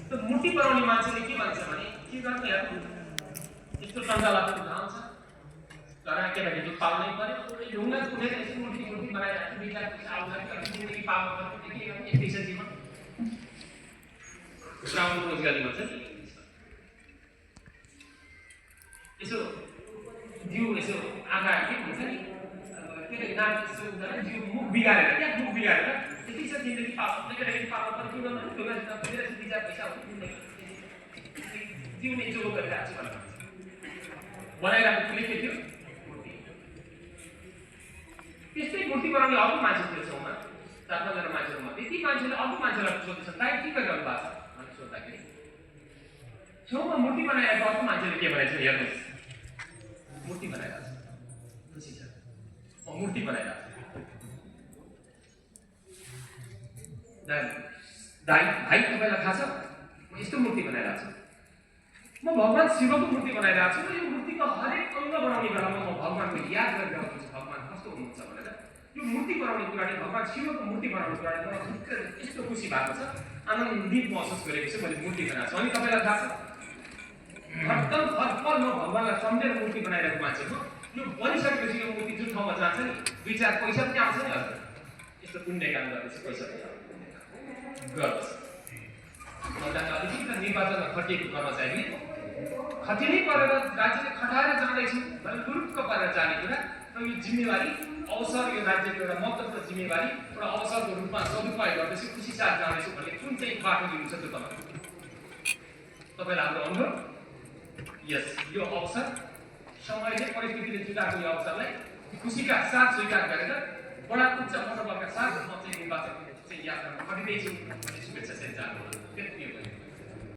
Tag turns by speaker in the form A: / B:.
A: त्यो मूर्ति बनाउने मान्छेले के भन्छ भने के गर्नु हेर्नु यस्तो सञ्चालकको गाउँ छ तर केटाकेटी पाल्नै पर्यो ढुङ्गा कुदेर यसो मूर्ति बनाइरहेको दुई चार पैसा आउँछ जिन्दगी पाल्नु पर्यो के गर्ने एक पैसा जीवन श्रावण रोजगारी भन्छ यसो जिउ यसो आँखा के भन्छ नि के नाम यसो जिउ मुख बिगारेर क्या मुख बिगारेर त्यति छ जिन्दगी पाल्नु केटाकेटी पाल्नु पर्यो के गर्नु ढुङ्गा कुदेर दुई चार पैसा आउँछ जिउने जोग गरिरहेको छु भनेर बनाइरहेको कुनै के थियो त्यस्तै मूर्ति बनाउने अर्को मान्छे थियो छेउमा 4-5 मान्छेहरूमा त्यति मान्छेले अर्को मान्छेलाई सोध्दैछ दाइ के गरिरहनु भएको छ भनेर सोद्धाखेरि छेउमा मूर्ति बनाइरहेको अर्को मान्छेले के भनेको छ हेर्नुहोस् मूर्ति बनाइरहेको छ खुसी छ मूर्ति बनाइरहेको छ दाइ भाइ तपाईँलाई थाहा छ म यस्तो मूर्ति बनाइरहेको छु म भगवान शिवको मूर्ति बनाइरहेको छु यो मूर्तिको हरेक अङ्ग बनाउने बेलामा म भगवानको याद गरिरहेको छु भगवान कस्तो हुनुहुन्छ भनेर यो मूर्ति बनाउने कुराले भगवान शिवको मूर्ति बनाउने कुराले मलाई यस्तो खुसी भएको छ आनन्दित महसुस गरेको छु मैले मूर्ति बनाएको छु अनि तपाईँलाई थाहा छ एकदम हरपल म भगवानलाई सम्झेर मूर्ति बनाइरहेको मान्छे हो यो बनिसकेपछि यो मूर्ति जुन ठाउँमा जान्छ नि 2-4 पैसा पनि आउँछ नि हजुर यस्तो पुण्य काम गर्दैछ पैसा गर्छ अलिकति निर्वाचनमा खटिएको कर्मचारीले खटिनै परेर राज्यले खटाएर जाँदैछु भने गुरुक्क परेर जाने कुरा र यो जिम्मेवारी अवसर यो राज्यको एउटा महत्त्वपूर्ण जिम्मेवारी एउटा अवसरको रूपमा सदुपयोग गर्दैछु खुसी साथ जाँदैछु भन्ने कुन चाहिँ बाटो लिनु छ त्यो तपाईँलाई हाम्रो अनुरोध यस यो अवसर समयले परिस्थितिले जुटाएको यो अवसरलाई खुसीका साथ स्वीकार गरेर बडा उच्च मनोबलका साथ म चाहिँ निर्वाचन चाहिँ यात्रामा खटिँदैछु भन्ने शुभेच्छा चाहिँ जानु